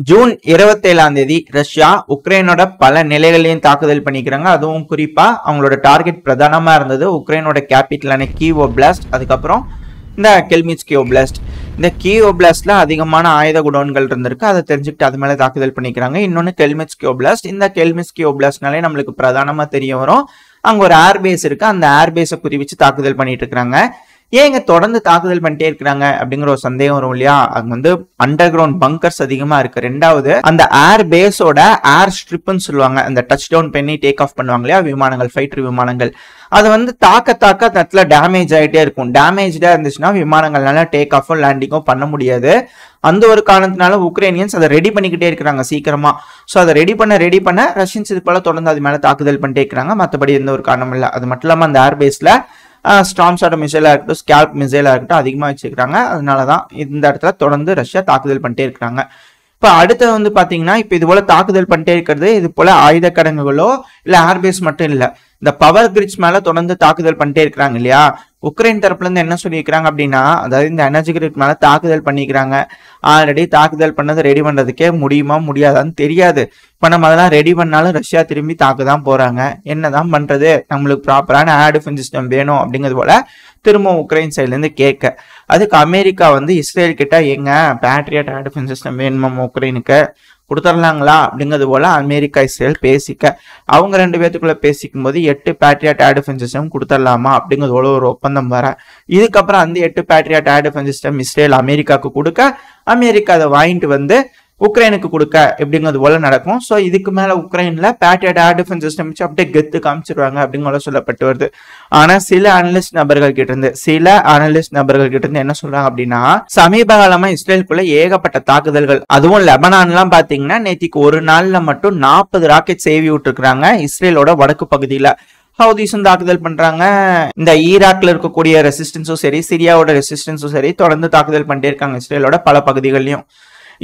June 27ஆம் தேதி Russia உக்ரைனோட பல நிலைகளையும் தாக்குதல் பண்ணிக்கிறாங்க. அதுவும் குறிப்பா அவங்களோட டார்கெட் பிரதானமா இருந்தது உக்ரைனோட கேபிட்டலான கீவ் ஓப்லாஸ்ட், அதுக்கப்புறம் இந்த கெல்மிட்ஸ்கி ஓப்லாஸ்ட். இந்த கீவ் ஓப்லாஸ்ட்ல அதிகமான ஆயுத குடோன்கள் இருந்திருக்கு. அதை தெரிஞ்சுக்கிட்டு அது மேல தாக்குதல் பண்ணிக்கிறாங்க. இன்னொன்னு கெல்மிட்ஸ்கி ஓப்லாஸ்ட். இந்த கெல்மிட்ஸ்கி ஓப்லாஸ்ட்னாலே நம்மளுக்கு பிரதானமா தெரிய வரும், அங்க ஒரு ஏர்பேஸ் இருக்கு. அந்த ஏர்பேஸை குறிவிச்சு தாக்குதல் பண்ணிட்டு இருக்காங்க. ஏங்க தொடர்ந்து தாக்குதல் பண்ணிட்டே இருக்கிறாங்க அப்படிங்கிற ஒரு சந்தேகம் வரும் இல்லையா? அங்க வந்து அண்டர் கிரவுண்ட் பங்கர்ஸ் அதிகமா இருக்கு. ரெண்டாவது, அந்த ஏர் பேஸோட ஏர் ஸ்ட்ரிப்னு சொல்லுவாங்க, அந்த டச் டவுன் பண்ணி டேக் ஆஃப் பண்ணுவாங்க இல்லையா விமானங்கள், ஃபைட்டர் விமானங்கள். அது வந்து தாக்க அந்த இடத்துல டேமேஜ் ஆகிட்டே இருக்கும். டேமேஜா இருந்துச்சுன்னா விமானங்கள்னால டேக் ஆஃபும் லேண்டிங்கும் பண்ண முடியாது. அந்த ஒரு காரணத்தினால உக்ரைனியன்ஸ் அதை ரெடி பண்ணிக்கிட்டே இருக்கிறாங்க சீக்கிரமா. ஸோ அதை ரெடி பண்ண ரஷ்யன்ஸ் இது போல தொடர்ந்து அது மேல தாக்குதல் பண்ணிட்டே இருக்கிறாங்க. மற்றபடி எந்த ஒரு காரணம் இல்லை. அது மட்டும் இல்லாமல் அந்த ஏர்பேஸ்ல ஸ்டார்ம் ஷாடோ மிசைலா இருக்கட்டும், ஸ்கேல்ப் மிசைலா இருக்கட்டும் அதிகமாக வச்சுக்கிறாங்க. அதனாலதான் இந்த இடத்துல தொடர்ந்து ரஷ்யா தாக்குதல் பண்ணிட்டே இருக்கிறாங்க. இப்போ அடுத்து வந்து பாத்தீங்கன்னா, இப்போ இது போல தாக்குதல் பண்ணிட்டே இருக்கிறது இது போல ஆயுத கடங்குகளோ இல்ல ஏர்பேஸ் மட்டும் இல்ல, இந்த பவர் கிரிட்ஸ் மேல தொடர்ந்து தாக்குதல் பண்ணிட்டே இருக்கிறாங்க இல்லையா? உக்ரைன் தரப்புல இருந்து என்ன சொல்லியிருக்கிறாங்க அப்படின்னா, அதாவது இந்த எனர்ஜி கிரிட் மேல தாக்குதல் பண்ணிக்கிறாங்க. ஆல்ரெடி தாக்குதல் பண்ணது ரெடி பண்றதுக்கே முடியுமா முடியாதான்னு தெரியாது. இப்ப நம்ம அதெல்லாம் ரெடி பண்ணாலும் ரஷ்யா திரும்பி தாக்குதான் போறாங்க. என்னதான் பண்றது, நம்மளுக்கு ப்ராப்பரான ஏர் டிஃபென்ஸ் சிஸ்டம் வேணும் அப்படிங்கிறது போல திரும்ப உக்ரைன் சைட்ல இருந்து கேட்க, அதுக்கு அமெரிக்கா வந்து இஸ்ரேல் கிட்ட எங்க பேட்ரியட் ஏர் டிஃபென்ஸ் சிஸ்டம் வேணுமா உக்ரைனுக்கு, கொடுத்துடலாங்களா அப்படிங்கிறது போல அமெரிக்கா இஸ்ரேல் பேசிக்க, அவங்க ரெண்டு பேத்துக்குள்ள பேசிக்கும் போது 8 பேட்ரியட் ஏர் டிஃபென்ஸ் சிஸ்டம் கொடுத்துடலாமா அப்படிங்கிறது போல ஒரு ஒப்பந்தம் வர, இதுக்கப்புறம் அந்த 8 Patriot air defence system Israel அமெரிக்காவுக்கு கொடுக்க, அமெரிக்கா அதை வாங்கிட்டு வந்து உக்ரைனுக்கு கொடுக்க எப்படிங்கிறது போல நடக்கும். ஸோ இதுக்கு மேல உக்ரைன்ல பேட்ரியட் ஏர் டிஃபென்ஸ் சிஸ்டம் வச்சு அப்படியே கெத்து காமிச்சிருவாங்க அப்படிங்கிற சொல்லப்பட்டு வருது. ஆனா சில அனலிஸ்ட் நபர்கள் கிட்ட இருந்து என்ன சொல்றாங்க அப்படின்னா, சமீப காலமா இஸ்ரேலுக்குள்ள ஏகப்பட்ட தாக்குதல்கள், அதுவும் லெபனான்லாம் பாத்தீங்கன்னா நேத்திக்கு ஒரு நாள்ல மட்டும் 40 ராக்கெட் சேவி விட்டுருக்காங்க இஸ்ரேலோட வடக்கு பகுதியில. ஹவுதிஸும் தாக்குதல் பண்றாங்க. இந்த ஈராக்ல இருக்கக்கூடிய ரெசிஸ்டன்ஸும் சரி, சிரியாவோட ரெசிஸ்டன்ஸும் சரி தொடர்ந்து தாக்குதல் பண்ணிட்டே இருக்காங்க இஸ்ரேலோட பல பகுதிகளையும்.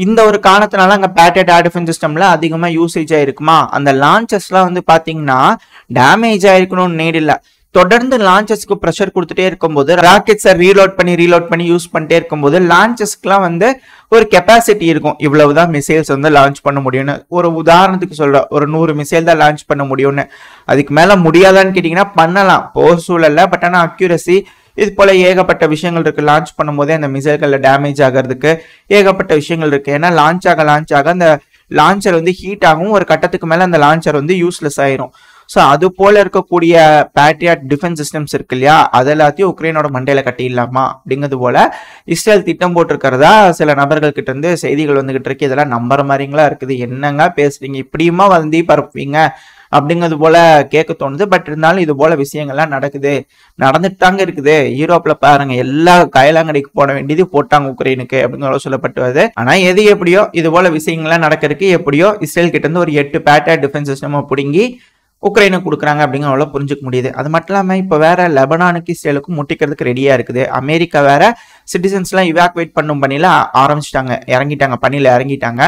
இந்த ஒரு காரணத்தினால அங்க பேட்ரியட் ஏர் டிஃபென்ஸ் சிஸ்டம்ல அதிகமா யூசேஜ் ஆயிருக்குமா, அந்த லான்ச்சஸ்லாம் வந்து பாத்தீங்கன்னா டேமேஜ் ஆயிருக்கணும்னு நீட் இல்ல, தொடர்ந்து லான்ச்சஸ்க்கு ப்ரெஷர் கொடுத்துட்டே இருக்கும்போது, ராக்கெட்ஸை ரீலோட் பண்ணி யூஸ் பண்ணிட்டே இருக்கும்போது லான்ச்சஸ்க்குலாம் வந்து ஒரு கெப்பாசிட்டி இருக்கும், இவ்வளவுதான் மிசைல்ஸ் வந்து லான்ச் பண்ண முடியும்னு. ஒரு உதாரணத்துக்கு சொல்றேன், ஒரு 100 மிசைல் தான் லான்ச் பண்ண முடியும்னு. அதுக்கு மேல முடியாதான்னு கேட்டீங்கன்னா பண்ணலாம் போர் சூழல்ல, பட் ஆனா அக்யூரசி இது போல ஏகப்பட்ட விஷயங்கள் இருக்கு. லான்ச் பண்ணும் போதே அந்த மிசைல்கள்ல டேமேஜ் ஆகிறதுக்கு ஏகப்பட்ட விஷயங்கள் இருக்கு. ஏன்னா லான்ச் ஆக அந்த லான்ச்சர் வந்து ஹீட் ஆகும், ஒரு கட்டத்துக்கு மேல அந்த லான்ச்சர் வந்து யூஸ்லெஸ் ஆயிரும். ஸோ அது போல இருக்கக்கூடிய பேட்ரியட் டிஃபென்ஸ் சிஸ்டம்ஸ் இருக்கு இல்லையா, அது எல்லாத்தையும் உக்ரைனோட மண்டையில கட்டிடலாமா அப்படிங்கிறது போல இஸ்ரேல் திட்டம் போட்டிருக்கிறதா சில நபர்கள் கிட்ட இருந்து செய்திகள் வந்துகிட்டு இருக்கு. இதெல்லாம் நம்புற மாதிரிங்களா இருக்குது, என்னங்க பேசுறீங்க, இப்படியுமா வந்து பரப்புவீங்க அப்படிங்கிறது போல கேட்க தோணுது. பட் இருந்தாலும் இது போல விஷயங்கள்லாம் நடந்துட்டு தாங்க இருக்குது. யூரோப்ல பாருங்க, எல்லா கைலாங்கடிக்கு போட வேண்டியது போட்டாங்க உக்ரைனுக்கு அப்படிங்கிற சொல்லப்பட்டு வருது. ஆனா எது எப்படியோ இது போல விஷயங்கள்லாம் நடக்கிறதுக்கு எப்படியோ இஸ்ரேல் கிட்ட இருந்து ஒரு 8 பேட்ரியட் டிஃபென்ஸ் சிஸ்டம் பிடுங்கி உக்ரைனுக்கு கொடுக்குறாங்க அப்படிங்கிற புரிஞ்சுக்க முடியுது. அது மட்டும் இல்லாம இப்ப வேற லெபனானுக்கு இஸ்ரேலுக்கும் முட்டிக்கிறதுக்கு ரெடியா இருக்குது. அமெரிக்கா வேற சிட்டிசன்ஸ் எல்லாம் இவாக்குவேட் பண்ணும் பணியில இறங்கிட்டாங்க.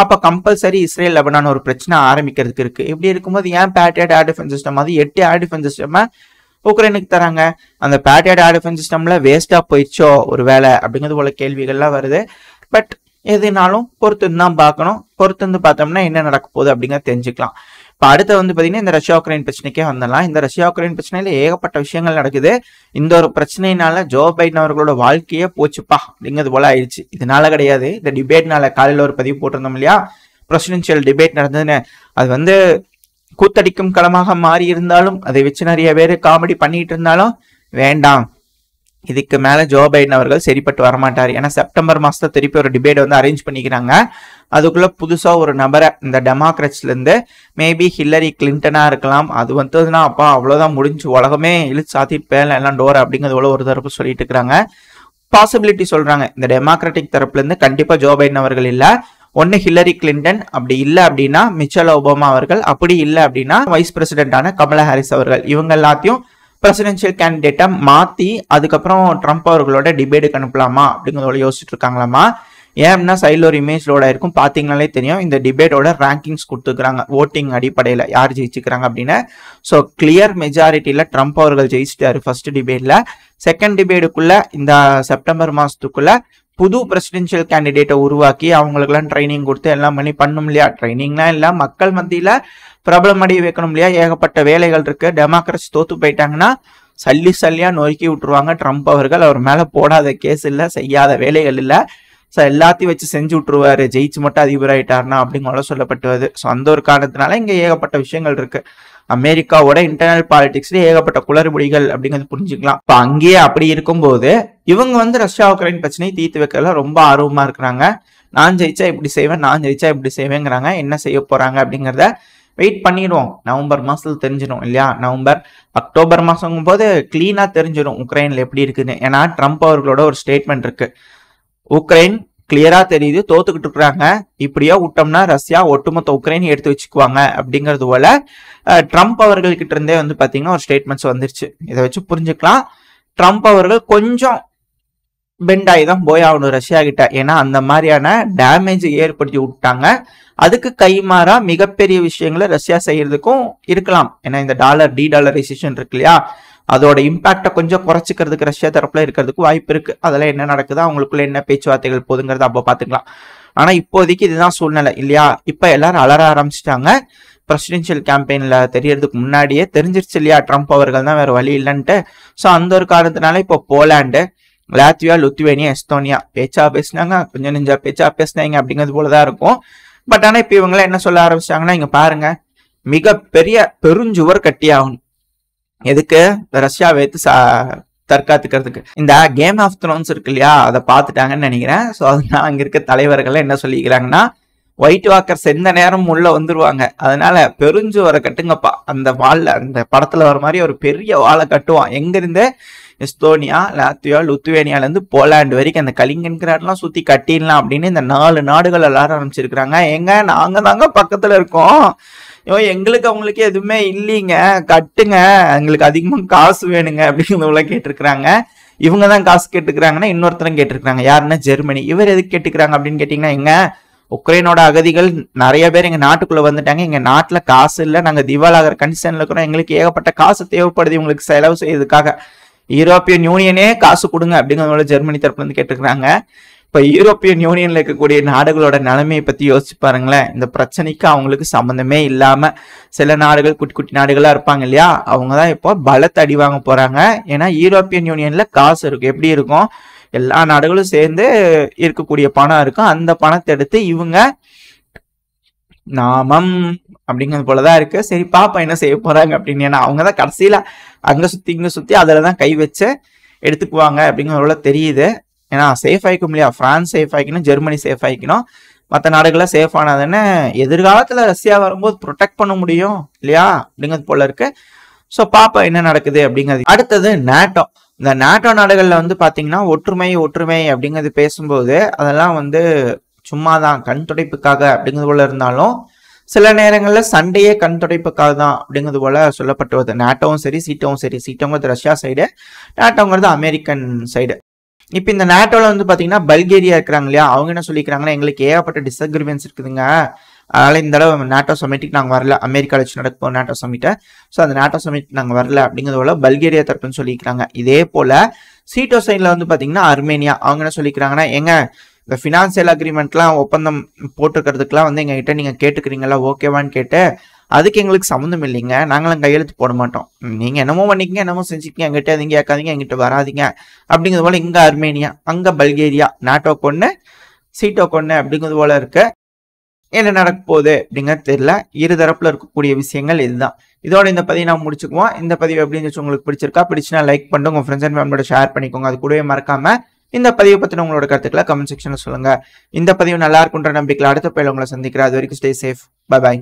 அப்ப கம்பல்சரி இஸ்ரேல் லெபனான் ஒரு பிரச்சனை ஆரம்பிக்கிறதுக்கு இருக்கு. இப்படி இருக்கும்போது ஏன் பேட்ரியட் ஏர் டிஃபென்ஸ் சிஸ்டம், அது 8 ஏர் டிஃபென்ஸ் சிஸ்டம் உக்ரைனுக்கு தராங்க, அந்த பேட்ரியட் ஏர் டிஃபென்ஸ் சிஸ்டம்ல வேஸ்டா போயிடுச்சோ ஒரு வேலை அப்படிங்கிறது போல கேள்விகள்லாம் வருது. பட் எதுனாலும் பொறுத்து தான் பார்க்கணும். பொறுத்து பார்த்தோம்னா என்ன நடக்க போகுது அப்படிங்கிறத தெரிஞ்சுக்கலாம். இப்போ அடுத்து வந்து பார்த்தீங்கன்னா இந்த ரஷ்யா உக்ரைன் பிரச்சனைக்கே வந்துடலாம். இந்த ரஷ்யா உக்ரைன் பிரச்சனையில ஏகப்பட்ட விஷயங்கள் நடக்குது. இந்த ஒரு பிரச்சனையினால ஜோ பைடன் அவர்களோட வாழ்க்கையே போச்சுப்பா அப்படிங்கிறது போல ஆயிடுச்சு. இதனால கிடையாது, இந்த டிபேட்னால. காலையில் ஒரு பதிவு போட்டிருந்தோம் இல்லையா, பிரசிடென்ஷியல் டிபேட் நடந்ததுன்னு. அது வந்து கூத்தடிக்கும் களமாக மாறி இருந்தாலும், அதை வச்சு நிறைய பேர் காமெடி பண்ணிட்டு இருந்தாலும் வேண்டாம், இதுக்கு மேல ஜோ பைடன் அவர்கள் சரிப்பட்டு வரமாட்டார். ஏன்னா செப்டம்பர் மாசத்துல திருப்பி ஒரு டிபேட் வந்து அரேஞ்ச் பண்ணிக்கிறாங்க. அதுக்குள்ள புதுசா ஒரு நபரை இந்த டெமோக்ராட்ஸ்ல இருந்து மேபி ஹில்லரி கிளின்டனா இருக்கலாம், அது வந்ததுன்னா அப்பா அவ்வளவுதான் முடிஞ்சு, உலகமே இழுத்து சாத்திட்டு போயிடலாம் எல்லாம் டோர் அப்படிங்கிறது ஒரு தரப்பு சொல்லிட்டு இருக்கிறாங்க. பாசிபிலிட்டி சொல்றாங்க இந்த டெமோக்ராட்டிக் தரப்புல இருந்து கண்டிப்பா ஜோ பைடன் அவர்கள் இல்ல, ஒன்னு ஹில்லரி கிளின்டன், அப்படி இல்லை அப்படின்னா மிச்சல் ஒபாமா அவர்கள், அப்படி இல்லை அப்படின்னா வைஸ் பிரசிடென்டான கமலா ஹாரிஸ் அவர்கள். இவங்க எல்லாத்தையும் பிரசிடென்ஷியல் கேண்டிடேட்டா மாத்தி அதுக்கப்புறம் ட்ரம்ப் அவர்களோட டிபேட்டுக்கு அனுப்பலாமா அப்படிங்கிறதோட யோசிச்சுட்டு இருக்காங்களாமா. ஏன் அப்படின்னா சைடில் ஒரு இமேஜ் லோட இருக்கும், பார்த்தீங்கனாலே தெரியும். இந்த டிபேட்டோட ரேங்கிங்ஸ் கொடுத்துருக்காங்க ஓட்டிங் அடிப்படையில் யார் ஜெயிச்சுக்கிறாங்க அப்படின்னு. ஸோ கிளியர் மெஜாரிட்டியில் ட்ரம்ப் அவர்கள் ஜெயிச்சிட்டாரு ஃபர்ஸ்ட் டிபேட்ல. செகண்ட் டிபேட்டுக்குள்ள இந்த செப்டம்பர் மாசத்துக்குள்ள புது பிரசிடென்ஷியல் கேண்டிடேட்டை உருவாக்கி அவங்களுக்குலாம் ட்ரைனிங் கொடுத்து எல்லாம் பண்ணி பண்ணும் இல்லையா. ட்ரைனிங்லாம் இல்லை, மக்கள் மத்தியில் பிரபலம் அடைய வைக்கணும் இல்லையா. ஏகப்பட்ட வேலைகள் இருக்கு. டெமோக்ரட்ஸ் தோத்து போயிட்டாங்கன்னா சல்லியா நொறுக்கி விட்டுருவாங்க ட்ரம்ப் அவர்கள். அவர் மேலே போடாத கேஸ் இல்லை, செய்யாத வேலைகள் இல்லை. ஸோ எல்லாத்தையும் வச்சு செஞ்சு விட்டுருவாரு, ஜெயிச்சு மட்டும் அதிபர் ஆயிட்டாருனா அப்படிங்கிற சொல்லப்பட்டுவது. ஸோ அந்த ஒரு காரணத்தினால இங்கே ஏகப்பட்ட விஷயங்கள் இருக்கு. அமெரிக்காவோட இன்டர்னல் பாலிடிக்ஸ்ல ஏகப்பட்ட குளறுபடிகள் அப்படிங்கிறது புரிஞ்சுக்கலாம். இப்போ அங்கேயே அப்படி இருக்கும்போது இவங்க வந்து ரஷ்யா உக்ரைன் பிரச்சனையை தீர்த்து வைக்கிறதுல ரொம்ப ஆர்வமா இருக்கிறாங்க. நான் ஜெயிச்சா இப்படி செய்வேன், நான் ஜெயிச்சா இப்படி செய்வேங்கிறாங்க. என்ன செய்ய போறாங்க அப்படிங்கிறத வெயிட் பண்ணிடுவோம். நவம்பர் மாசத்துல தெரிஞ்சிடும் இல்லையா. அக்டோபர் மாசங்கும் போது கிளீனா தெரிஞ்சிடும் உக்ரைன்ல எப்படி இருக்குன்னு. ஏன்னா ட்ரம்ப் அவர்களோட ஒரு ஸ்டேட்மெண்ட் இருக்கு, உக்ரைன் கிளியரா தெரியுது தோத்துக்கிட்டு இருக்கிறாங்க, இப்படியா விட்டோம்னா ரஷ்யா ஒட்டுமொத்த உக்ரைன் எடுத்து வச்சுக்குவாங்க அப்படிங்கிறது போல ட்ரம்ப் அவர்கள்கிட்ட இருந்தே வந்து பாத்தீங்கன்னா ஒரு ஸ்டேட்மெண்ட்ஸ் வந்துருச்சு. இதை வச்சு புரிஞ்சுக்கலாம் ட்ரம்ப் அவர்கள் கொஞ்சம் பெண்ட் ஆகி தான் போய் ஆகணும் ரஷ்யா கிட்ட. ஏன்னா அந்த மாதிரியான டேமேஜ் ஏற்படுத்தி விட்டாங்க. அதுக்கு கைமாறா மிகப்பெரிய விஷயங்களை ரஷ்யா செய்யறதுக்கும் இருக்கலாம். ஏன்னா இந்த டீடாலரைசேஷன் இருக்கு இல்லையா, அதோட இம்பாக்டை கொஞ்சம் குறைச்சிக்கிறதுக்கு ரஷ்யா தரப்புல இருக்கிறதுக்கு வாய்ப்பு இருக்கு. அதெல்லாம் என்ன நடக்குதா, அவங்களுக்குள்ள என்ன பேச்சுவார்த்தைகள் போதுங்கிறத அப்போ பார்த்துக்கலாம். ஆனா இப்போதைக்கு இதுதான் சூழ்நிலை இல்லையா. இப்ப எல்லாரும் அலற ஆரம்பிச்சிட்டாங்க. பிரசிடென்ஷியல் கேம்பெயின்ல தெரியறதுக்கு முன்னாடியே தெரிஞ்சிருச்சு இல்லையா ட்ரம்ப் அவர்கள் தான் வேற வழி இல்லைன்ட்டு. ஸோ அந்த ஒரு காரணத்தினால இப்போ போலாண்டு, லாத்வியா, லுத்வேனியா, எஸ்தோனியா பேச்சா பேசினாங்க, கொஞ்சம் நெஞ்சா பேச்சா பேசினாங்க அப்படிங்கிறது போலதான் இருக்கும். பட் ஆனா இப்ப இவங்களாம் என்ன சொல்ல ஆரம்பிச்சாங்கன்னா, இங்க பாருங்க மிகப்பெரிய பெருஞ்சுவர் கட்டி ஆகணும். எதுக்கு, ரஷ்யா வைத்து தற்காத்துக்கிறதுக்கு. இந்த கேம் ஆஃப் த்ரோன்ஸ் இருக்கு இல்லையா, அதை பார்த்துட்டாங்கன்னு நினைக்கிறேன். ஸோ அதனால அங்க இருக்க தலைவர்கள் என்ன சொல்லிக்கிறாங்கன்னா, ஒயிட் வாக்கர்ஸ் எந்த நேரம் உள்ள வந்துருவாங்க, அதனால பெருஞ்சுவரை கட்டுங்கப்பா. அந்த வால்ல அந்த படத்துல வர மாதிரி ஒரு பெரிய வாழை கட்டுவான். எங்க இருந்து, எஸ்தோனியா, லாத்வியா, லுத்வேனியால இருந்து போலாண்டு வரைக்கும் அந்த கலிங்கன்கிராட்லாம் சுத்தி கட்டிடலாம் அப்படின்னு இந்த 4 நாடுகள் எல்லாரும் ஆரம்பிச்சிருக்கிறாங்க. எங்க நாங்க தாங்க பக்கத்துல இருக்கோம், எங்களுக்கு அவங்களுக்கு எதுவுமே இல்லைங்க, கட்டுங்க, எங்களுக்கு அதிகமா காசு வேணுங்க அப்படிங்கிறத கேட்டிருக்கிறாங்க. இவங்க தான் காசு கேட்டுக்கிறாங்கன்னா இன்னொருத்தரும் கேட்டிருக்காங்க. யாருன்னா ஜெர்மனி. இவர் எதுக்கு கேட்டுக்கிறாங்க அப்படின்னு கேட்டீங்கன்னா, எங்க உக்ரைனோட அகதிகள் நிறைய பேர் எங்க நாட்டுக்குள்ள வந்துட்டாங்க, எங்க நாட்டுல காசு இல்லை, நாங்க திவாலாகிற கண்டிஷன்ல இருக்கிறோம், எங்களுக்கு ஏகப்பட்ட காசு தேவைப்படுது இவங்களுக்கு செலவு செய்யறதுக்காக, யூரோப்பியன் யூனியனே காசு கொடுங்க அப்படிங்கிறதோட ஜெர்மனி தரப்புல இருந்து கேட்டுக்கிறாங்க. இப்ப யூரோப்பியன் யூனியன்ல இருக்கக்கூடிய நாடுகளோட நிலைமையை பத்தி யோசிச்சு பாருங்களேன். இந்த பிரச்சனைக்கு அவங்களுக்கு சம்பந்தமே இல்லாம சில நாடுகள், குட்டி குட்டி நாடுகளா இருப்பாங்க இல்லையா, அவங்கதான் இப்போ பலத்தை அடி வாங்க போறாங்க. ஏன்னா யூரோப்பியன் யூனியன்ல காசு இருக்கு. எப்படி இருக்கும், எல்லா நாடுகளும் சேர்ந்து இருக்கக்கூடிய பணம் இருக்கும். அந்த பணத்தை எடுத்து இவங்க நாமம் அப்படிங்கிறது போலதான் இருக்கு. சரி பாப்பா என்ன செய்ய போறாங்க அப்படின்னு. ஏன்னா அவங்கதான் கடைசியில அங்க சுத்தி இங்க சுத்தி அதுலதான் கை வச்சு எடுத்துக்குவாங்க அப்படிங்கிறத தெரியுது. ஏன்னா சேஃப் ஆயிக்கும் இல்லையா, பிரான்ஸ் சேஃப் ஆயிக்கணும், ஜெர்மனி சேஃப் ஆயிக்கணும், மற்ற நாடுகள்லாம் சேஃப் ஆனதுன்னு எதிர்காலத்துல ரஷ்யா வரும்போது ப்ரொடெக்ட் பண்ண முடியும் இல்லையா அப்படிங்கிறது போல இருக்கு. ஸோ பாப்பா என்ன நடக்குது அப்படிங்கிறது. அடுத்தது நேட்டோ. இந்த நேட்டோ நாடுகள்ல வந்து பாத்தீங்கன்னா ஒற்றுமை அப்படிங்கிறது பேசும்போது அதெல்லாம் வந்து சும்மாதான் கண் துடைப்புக்காக அப்படிங்கிறது போல இருந்தாலும் சில நேரங்களில் சண்டையே கண் துடைப்புக்காக தான் அப்படிங்கிறது போல சொல்லப்பட்டு வருது. நேட்டோவும் சரி, சீட்டோங்கிறது ரஷ்யா சைடு, நேட்டோங்கிறது அமெரிக்கன் சைடு. இப்போ இந்த நேட்டோல வந்து பாத்தீங்கன்னா பல்கேரியா இருக்கிறாங்க இல்லையா, அவங்க என்ன சொல்லிக்கிறாங்கன்னா, எங்களுக்கு ஏகப்பட்ட டிஸ்அக்ரிமெண்ட்ஸ் இருக்குதுங்க, அதனால இந்த தடவை நேட்டோ சமிட்டுக்கு நாங்கள் வரல, அமெரிக்காவில் வச்சு நடக்கும் நேட்டோ சமிட்டை, ஸோ அந்த நேட்டோ சமிட் நாங்கள் வரல அப்படிங்கிறது போல பல்கேரியா தரப்புன்னு சொல்லிக்கிறாங்க. இதே போல சீட்டோ சைடில் வந்து பார்த்தீங்கன்னா அர்மேனியா, அவங்க என்ன சொல்லிக்கிறாங்கன்னா, எங்க இந்த ஃபினான்சியல் அக்ரிமெண்ட்லாம் ஒப்பந்தம் போட்டிருக்கிறதுக்குலாம் வந்து எங்ககிட்ட நீங்கள் கேட்டுக்கிறீங்களா, ஓகேவான்னு கேட்டு, அதுக்கு எங்களுக்கு சம்மந்தம் இல்லைங்க, நாங்களும் கையெழுத்து போட மாட்டோம், நீங்கள் என்னமோ பண்ணிக்கங்க, என்னமோ செஞ்சுக்கங்க, எங்கிட்ட எதுங்க கேட்காதீங்க, எங்கிட்ட வராதிங்க அப்படிங்கிறது போல இங்கே அர்மேனியா, அங்கே பல்கேரியா, நேட்டோ கொண்டு சீட்டோ கொண்டு அப்படிங்கிறது போல இருக்கு. என்ன நடக்க போகுது அப்படிங்கிறது தெரியல. இருதரப்புல இருக்கக்கூடிய விஷயங்கள் இதுதான். இதோட இந்த பதிவை நான் முடிச்சுக்குவோம். இந்த பதிவு எப்படி இருந்துச்சு, உங்களுக்கு பிடிச்சிருக்கா, பிடிச்சுன்னா லைக் பண்ணுங்க, உங்க ஃப்ரெண்ட்ஸ் அண்ட் ஃபேமிலியோட ஷேர் பண்ணிக்கோங்க. அது கூடவே மறக்காம இந்த பதிவை பத்தின உங்களோட கருத்துக்களை கமெண்ட் செக்ஷன்ல சொல்லுங்க. இந்த பதிவு நல்லா இருக்குன்ற நம்பிக்கையில் அடுத்த பதிவில் உங்களை சந்திக்கிறேன். அது வரைக்கும் ஸ்டே சேஃப். Bye bye.